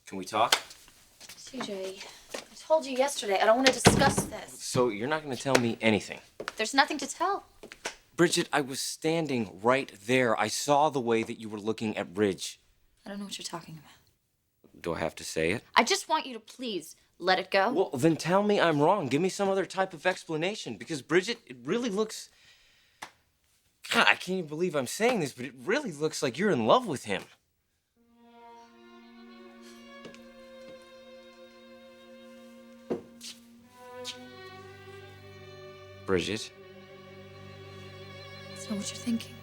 Can we talk? CJ, I told you yesterday I don't want to discuss this. So you're not going to tell me anything? There's nothing to tell. Bridget, I was standing right there. I saw the way that you were looking at Ridge. I don't know what you're talking about. Do I have to say it? I just want you to please let it go. Well, then tell me I'm wrong. Give me some other type of explanation. Because, Bridget, it really looks... God, I can't even believe I'm saying this, but it really looks like you're in love with him. Bridget? That's not what you're thinking.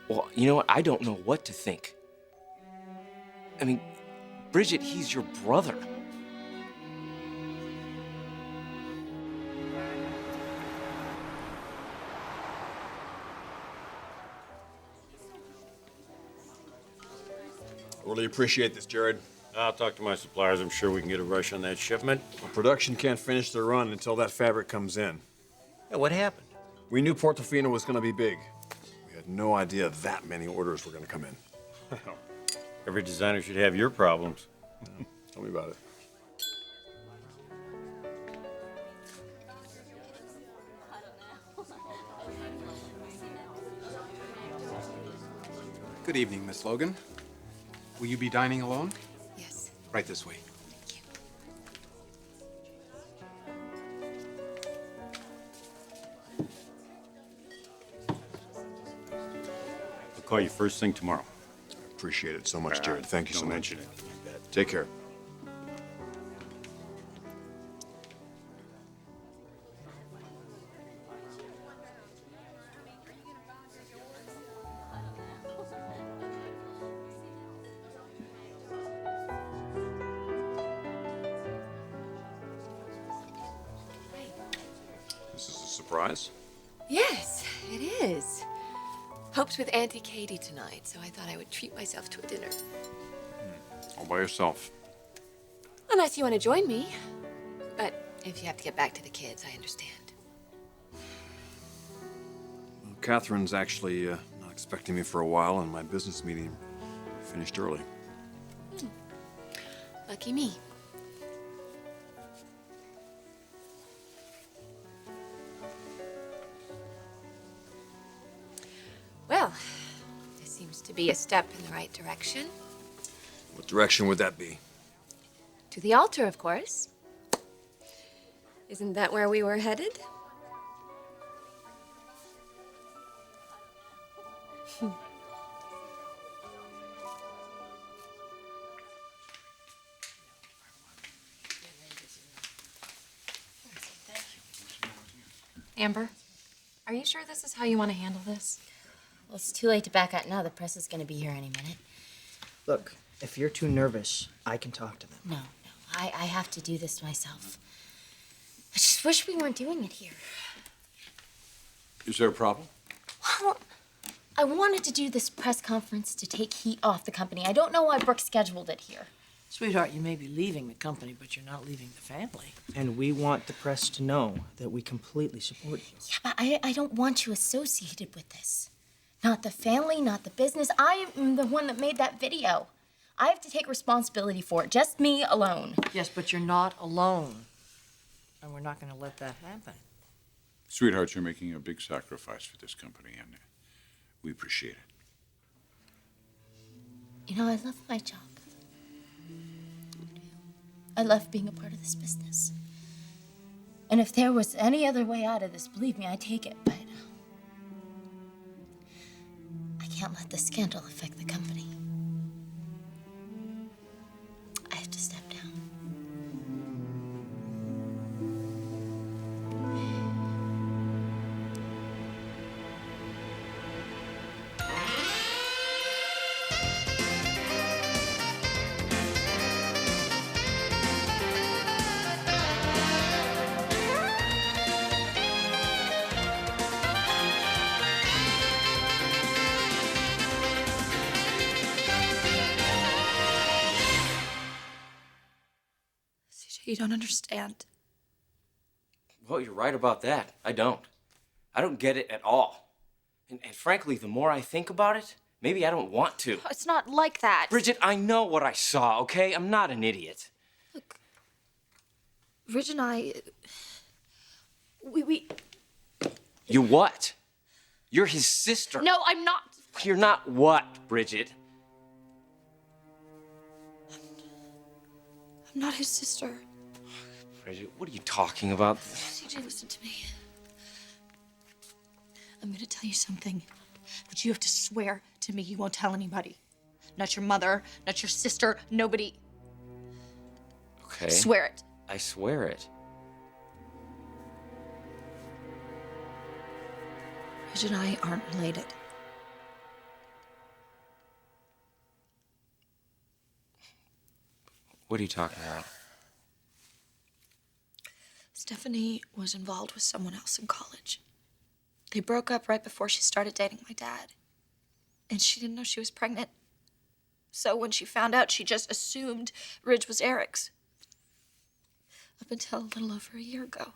Well, you know what? I don't know what to think. I mean, Bridget, he's your brother. I really appreciate this, Jared. I'll talk to my suppliers. I'm sure we can get a rush on that shipment. Well, production can't finish their run until that fabric comes in. Yeah, what happened? We knew Portofino was going to be big. We had no idea that many orders were going to come in. Every designer should have your problems. Tell me about it. Good evening, Miss Logan. Will you be dining alone? Yes. Right this way. Thank you. I'll call you first thing tomorrow. I appreciate it so much, Jared. Thank you so Don't much. mention it. Take care. This is a surprise. Yes, it is. Hope's with Auntie Katie tonight, so I thought I would treat myself to a dinner. All by yourself. Unless you want to join me. But if you have to get back to the kids, I understand. Well, Catherine's actually not expecting me for a while, and my business meeting finished early. Lucky me. Well, this seems to be a step in the right direction. What direction would that be? To the altar, of course. Isn't that where we were headed? Amber, are you sure this is how you want to handle this? Well, it's too late to back out now. The press is going to be here any minute. Look, if you're too nervous, I can talk to them. No, I have to do this myself. I just wish we weren't doing it here. Is there a problem? Well, I wanted to do this press conference to take heat off the company. I don't know why Brooke scheduled it here. Sweetheart, you may be leaving the company, but you're not leaving the family. And we want the press to know that we completely support you. Yeah, but I don't want you associated with this. Not the family, not the business. I am the one that made that video. I have to take responsibility for it, just me alone. Yes, but you're not alone. And we're not going to let that happen. Sweetheart, you're making a big sacrifice for this company, and we appreciate it. You know, I love my job. I love being a part of this business. And if there was any other way out of this, believe me, I'd take it, but I can't let the scandal affect the company. I have to step down. You don't understand. Well, you're right about that. I don't get it at all. And frankly, the more I think about it, Maybe I don't want to. It's not like that. Bridget, I know what I saw, okay? I'm not an idiot. Look, Ridge and I, we... You what? You're his sister. No, I'm not. You're not what, Bridget? I'm not his sister. Bridget, what are you talking about? CJ, listen to me. I'm gonna tell you something, but you have to swear to me you won't tell anybody. Not your mother, not your sister, nobody. Okay. Swear it. I swear it. Ridge and I aren't related. What are you talking about? Stephanie was involved with someone else in college. They broke up right before she started dating my dad. And she didn't know she was pregnant. So when she found out, she just assumed Ridge was Eric's. Up until a little over a year ago.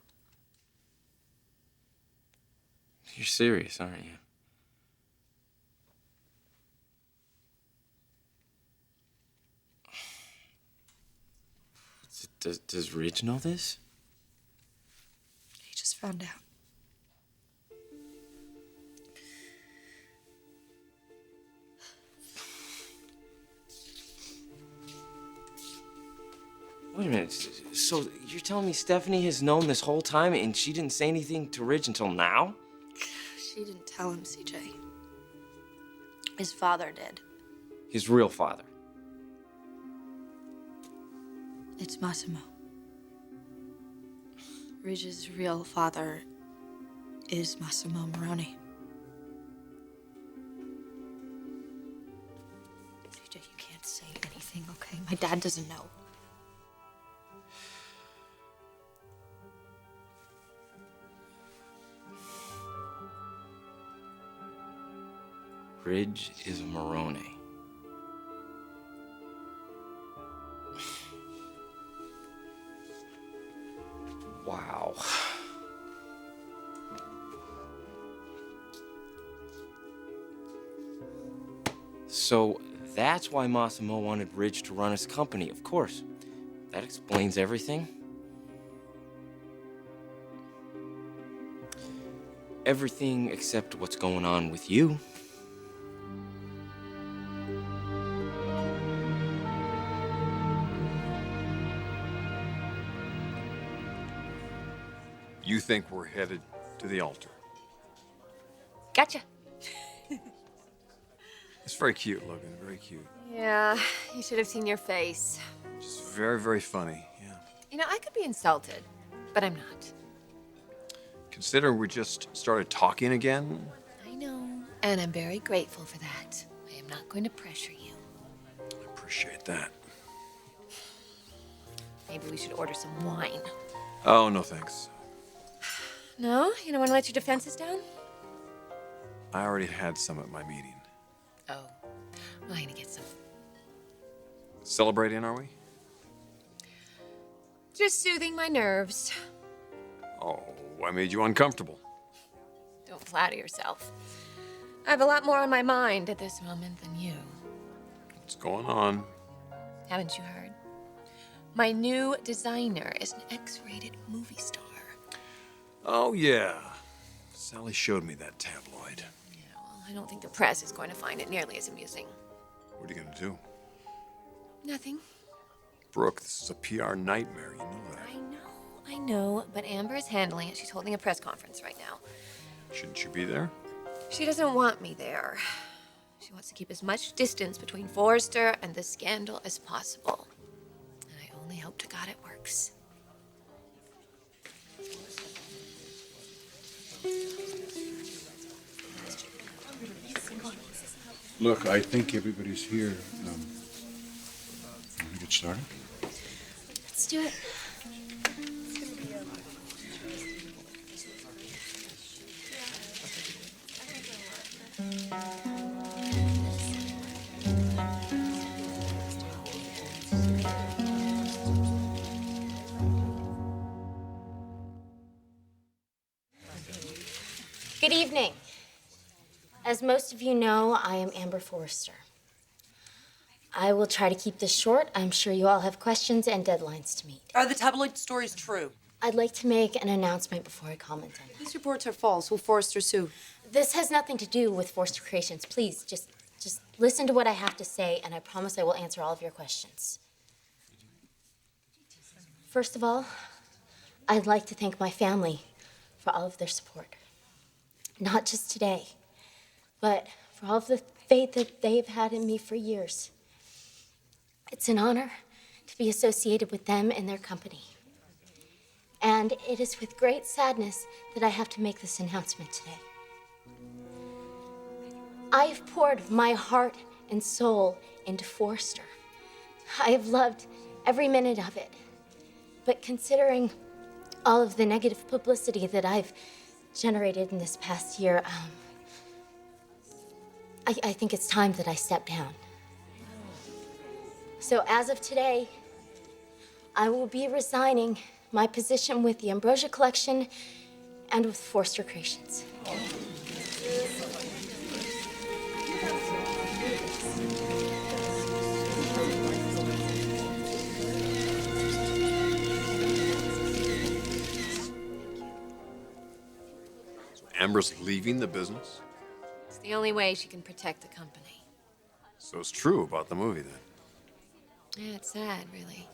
You're serious, aren't you? Does Ridge know this? He just found out. Wait a minute. So you're telling me Stephanie has known this whole time and she didn't say anything to Ridge until now? She didn't tell him, CJ. His father did. His real father. It's Massimo. Ridge's real father is Massimo Moroni. CJ, you can't say anything, okay? My dad doesn't know. Ridge is a Moroni. Wow. So that's why Massimo wanted Ridge to run his company, of course. That explains everything. Everything except what's going on with you. You think we're headed to the altar? Gotcha. It's very cute, Logan. Very cute. Yeah, you should have seen your face. Just very, very funny. Yeah. You know, I could be insulted, but I'm not. Considering we just started talking again. I know, and I'm very grateful for that. I am not going to pressure you. I appreciate that. Maybe we should order some wine. Oh, no thanks. No? You don't want to let your defenses down? I already had some at my meeting. Oh, well, I'm gonna get some. Celebrating, are we? Just soothing my nerves. Oh, I made you uncomfortable. Don't flatter yourself. I have a lot more on my mind at this moment than you. What's going on? Haven't you heard? My new designer is an X-rated movie star. Oh, yeah. Sally showed me that tabloid. Yeah, well, I don't think the press is going to find it nearly as amusing. What are you going to do? Nothing. Brooke, this is a PR nightmare. You know that. I know, but Amber is handling it. She's holding a press conference right now. Shouldn't you be there? She doesn't want me there. She wants to keep as much distance between Forrester and the scandal as possible. And I only hope to God it works. Look, I think everybody's here. Can we get started? Let's do it. Good evening. As most of you know, I am Amber Forrester. I will try to keep this short. I'm sure you all have questions and deadlines to meet. Are the tabloid stories true? I'd like to make an announcement before I comment on that. These reports are false. Will Forrester sue? This has nothing to do with Forrester Creations. Please, just listen to what I have to say, and I promise I will answer all of your questions. First of all, I'd like to thank my family for all of their support. Not just today, but for all of the faith that they've had in me for years. It's an honor to be associated with them and their company. And it is with great sadness that I have to make this announcement today. I've poured my heart and soul into Forrester. I have loved every minute of it. But considering all of the negative publicity that I've generated in this past year, I think it's time that I step down. So as of today, I will be resigning my position with the Ambrosia Collection and with Forrester Creations. Amber's leaving the business? It's the only way she can protect the company. So it's true about the movie, then. Yeah, it's sad, really.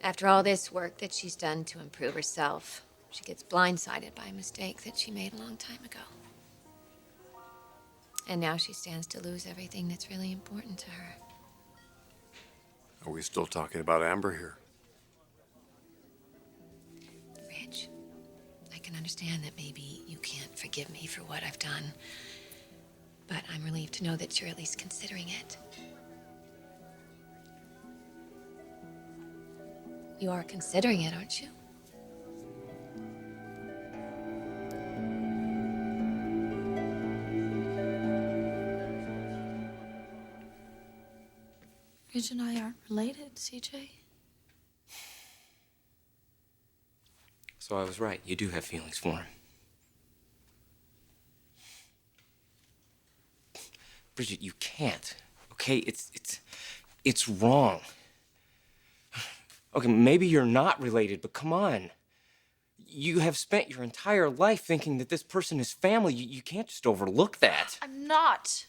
After all this work that she's done to improve herself, she gets blindsided by a mistake that she made a long time ago. And now she stands to lose everything that's really important to her. Are we still talking about Amber here? Ridge, I can understand that maybe you can't forgive me for what I've done, but I'm relieved to know that you're at least considering it. You are considering it, aren't you? Ridge and I aren't related, CJ. So I was right. You do have feelings for him. Bridget, you can't. Okay? It's wrong. Okay, maybe you're not related, but come on. You have spent your entire life thinking that this person is family. You can't just overlook that. I'm not.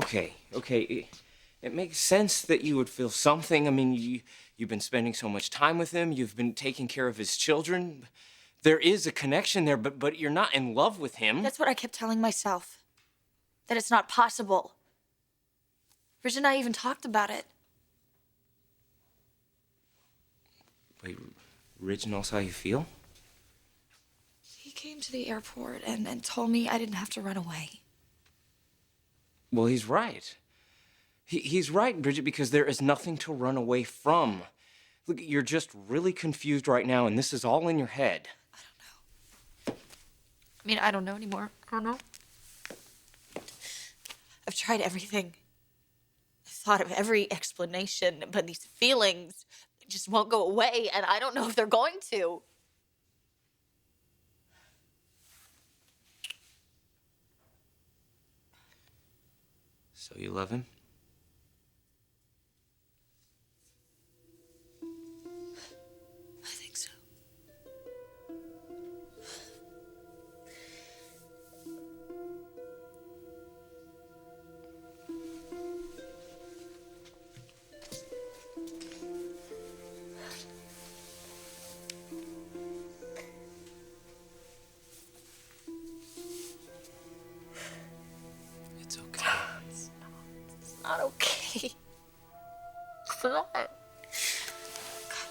Okay. It makes sense that you would feel something. I mean, you've been spending so much time with him. You've been taking care of his children. There is a connection there, but you're not in love with him. That's what I kept telling myself. That it's not possible. Ridge and I even talked about it. Wait, Ridge knows how you feel? He came to the airport and told me I didn't have to run away. Well, he's right. He's right, Bridget, because there is nothing to run away from. Look, you're just really confused right now, and this is all in your head. I mean, I don't know anymore. I don't know. I've tried everything. I've thought of every explanation, but these feelings just won't go away, and I don't know if they're going to. So you love him? I think so. It's okay. It's not okay. It's not. God,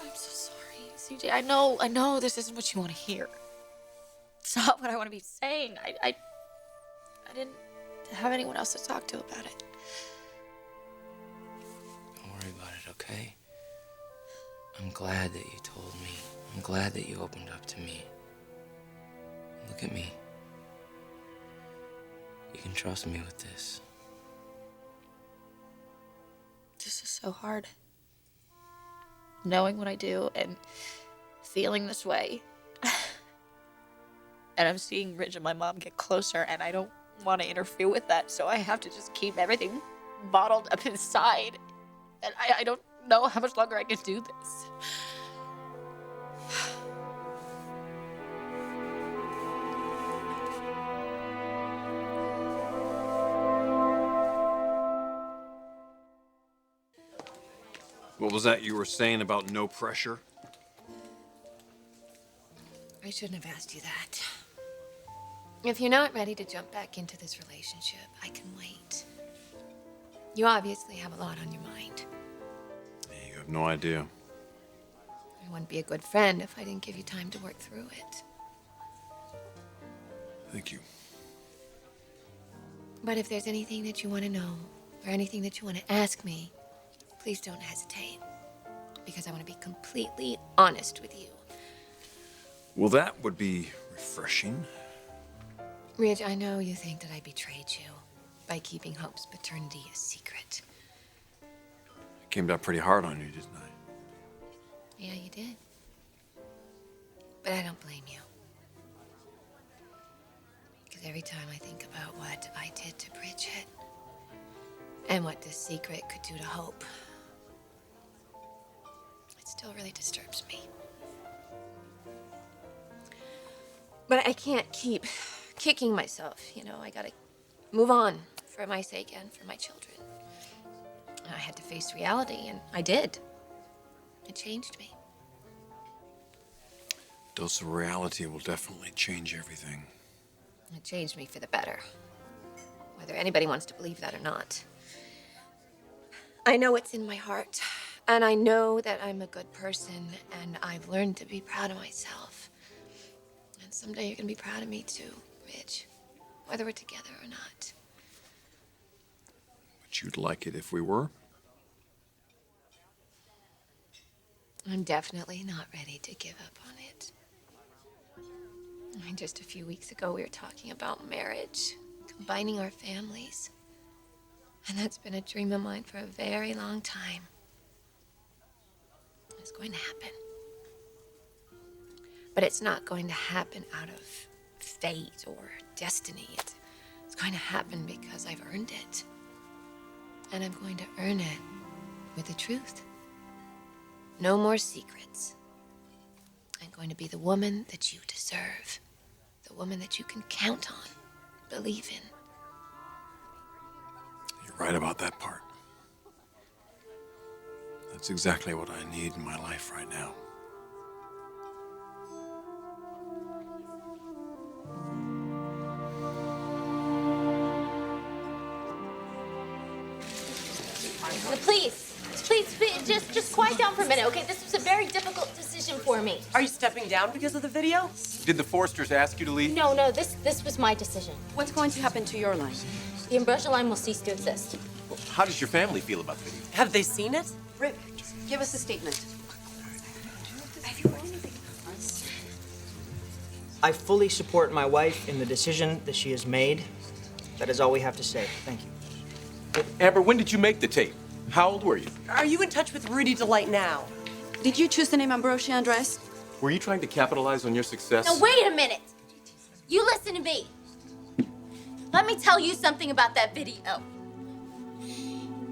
I'm so sorry, CJ. I know this isn't what you want to hear. It's not what I want to be saying. I didn't have anyone else to talk to about it. Don't worry about it, okay? I'm glad that you told me. I'm glad that you opened up to me. Look at me. You can trust me with this. This is so hard. Knowing what I do and feeling this way. And I'm seeing Ridge and my mom get closer, and I don't want to interfere with that, so I have to just keep everything bottled up inside. And I don't know how much longer I can do this. What was that you were saying about no pressure? I shouldn't have asked you that. If you're not ready to jump back into this relationship, I can wait. You obviously have a lot on your mind. You have no idea. I wouldn't be a good friend if I didn't give you time to work through it. Thank you. But if there's anything that you want to know, or anything that you want to ask me, please don't hesitate. Because I want to be completely honest with you. Well, that would be refreshing. Ridge, I know you think that I betrayed you by keeping Hope's paternity a secret. I came down pretty hard on you, didn't I? Yeah, you did. But I don't blame you. Because every time I think about what I did to Bridget and what this secret could do to Hope, it still really disturbs me. But I can't keep kicking myself, you know. I gotta move on for my sake and for my children. I had to face reality, and I did. It changed me. Dose of reality will definitely change everything. It changed me for the better, whether anybody wants to believe that or not. I know it's in my heart, and I know that I'm a good person, and I've learned to be proud of myself. And someday you're gonna be proud of me too, Ridge, whether we're together or not. But you'd like it if we were? I'm definitely not ready to give up on it. I mean, just a few weeks ago, we were talking about marriage, combining our families. And that's been a dream of mine for a very long time. It's going to happen. But it's not going to happen out of fate or destiny. It's going to happen because I've earned it. And I'm going to earn it with the truth. No more secrets. I'm going to be the woman that you deserve. The woman that you can count on, believe in. You're right about that part. That's exactly what I need in my life right now. Please, just quiet down for a minute, okay? This was a very difficult decision for me. Are you stepping down because of the video? Did the Forresters ask you to leave? No, this was my decision. What's going to happen to your line? The umbrella line will cease to exist. Well, how does your family feel about the video? Have they seen it? Rick, give us a statement. I fully support my wife in the decision that she has made. That is all we have to say. Thank you. Amber, when did you make the tape? How old were you? Are you in touch with Rudy Delight now? Did you choose the name Ambrosia Andres? Were you trying to capitalize on your success? Now, wait a minute. You listen to me. Let me tell you something about that video.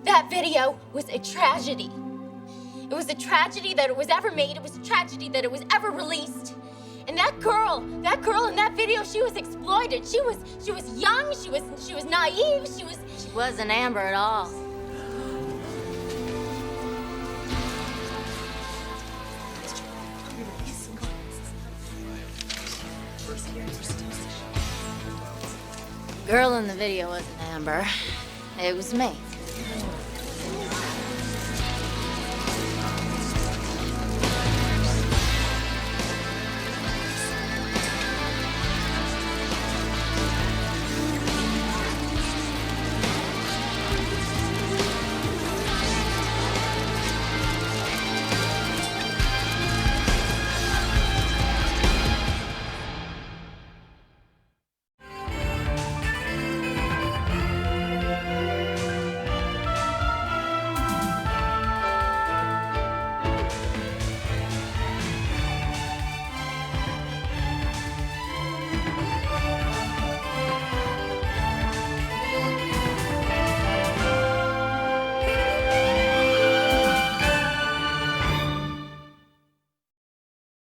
That video was a tragedy. It was a tragedy that it was ever made. It was a tragedy that it was ever released. And that girl in that video, she was exploited. She was young. She was naive. She wasn't Amber at all. Girl in the video wasn't Amber. It was me.